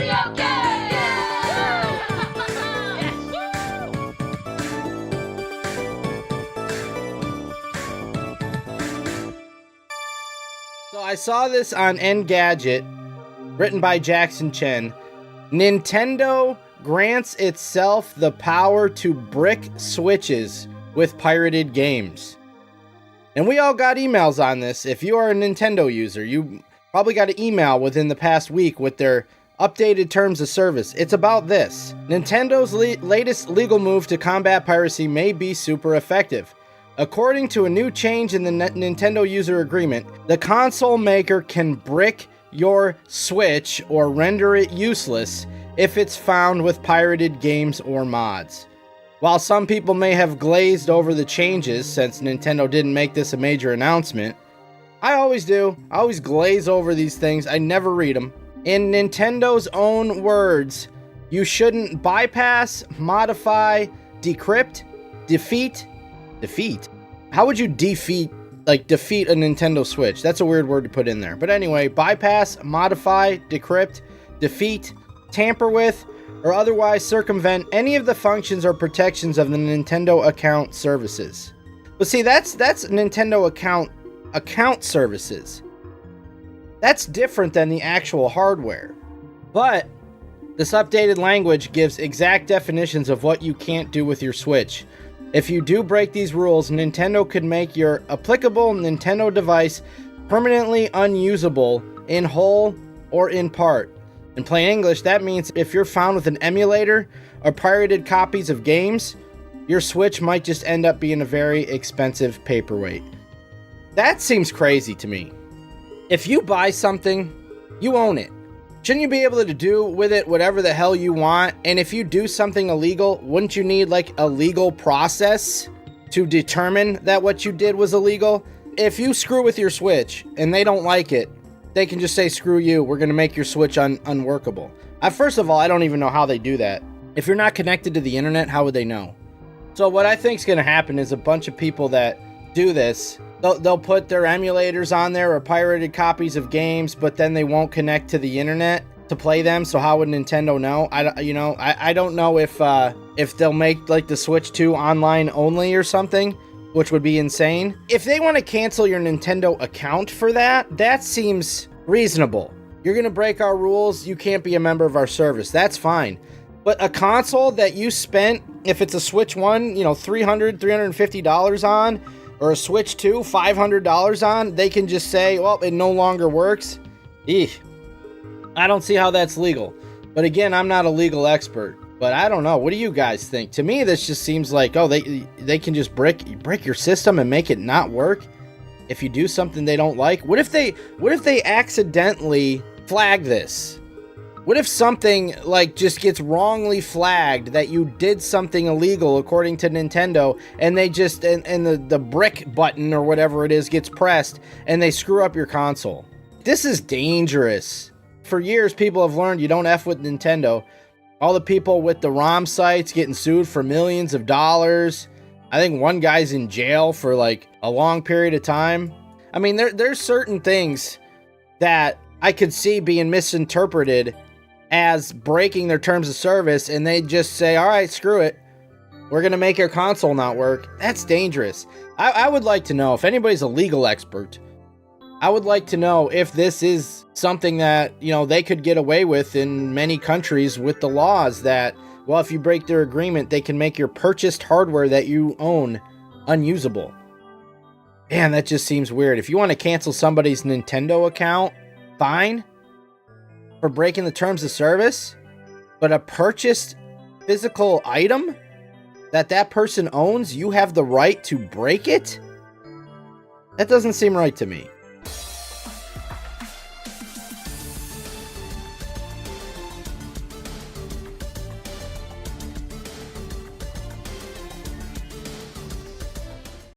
video game! So I saw this on Engadget, written by Jackson Chen. Nintendo grants itself the power to brick Switches with pirated games. And we all got emails on this. If you are a Nintendo user, you probably got an email within the past week with their updated terms of service. It's about this. Nintendo's latest legal move to combat piracy may be super effective. According to a new change in the Nintendo user agreement, the console maker can brick your Switch or render it useless if it's found with pirated games or mods. While some people may have glazed over the changes since Nintendo didn't make this a major announcement, I always do. I always glaze over these things. I never read them. In Nintendo's own words, you shouldn't bypass, modify, decrypt, defeat. How would you defeat a Nintendo Switch? That's a weird word to put in there. But anyway, bypass, modify, decrypt, defeat, tamper with, or otherwise circumvent any of the functions or protections of the Nintendo account services. But see, that's Nintendo account services. That's different than the actual hardware. But this updated language gives exact definitions of what you can't do with your Switch. If you do break these rules, Nintendo could make your applicable Nintendo device permanently unusable in whole or in part. In plain English, that means if you're found with an emulator or pirated copies of games, your Switch might just end up being a very expensive paperweight. That seems crazy to me. If you buy something, you own it. Shouldn't you be able to do with it whatever the hell you want? And if you do something illegal, wouldn't you need like a legal process to determine that what you did was illegal? If you screw with your Switch and they don't like it, they can just say, screw you, we're going to make your Switch unworkable. First of all, I don't even know how they do that. If you're not connected to the internet, how would they know? So what I think is going to happen is a bunch of people that do this, they'll put their emulators on there or pirated copies of games, but then they won't connect to the internet to play them. So how would Nintendo know? I don't know if they'll make like the Switch 2 online only or something, which would be insane. If they want to cancel your Nintendo account for that, that seems reasonable. You're going to break our rules. You can't be a member of our service. That's fine. But a console that you spent, if it's a Switch 1, $300, $350 on, or a Switch 2, $500 on, they can just say, well, it no longer works. Eesh. I don't see how that's legal. But again, I'm not a legal expert. But I don't know. What do you guys think? To me, this just seems like, oh, they can just break your system and make it not work if you do something they don't like. What if they accidentally flag this? What if something like just gets wrongly flagged that you did something illegal according to Nintendo, and they just and the brick button or whatever it is gets pressed and they screw up your console? This is dangerous. For years, people have learned you don't F with Nintendo. All the people with the ROM sites getting sued for millions of dollars. I think one guy's in jail for like a long period of time. I mean, there's certain things that I could see being misinterpreted as breaking their terms of service, and they just say, all right, screw it, we're going to make your console not work. That's dangerous. I would like to know, if anybody's a legal expert, I would like to know if this is something that, they could get away with in many countries with the laws that, well, if you break their agreement, they can make your purchased hardware that you own unusable. Man, that just seems weird. If you want to cancel somebody's Nintendo account, fine, for breaking the terms of service, but a purchased physical item that person owns, you have the right to break it? That doesn't seem right to me.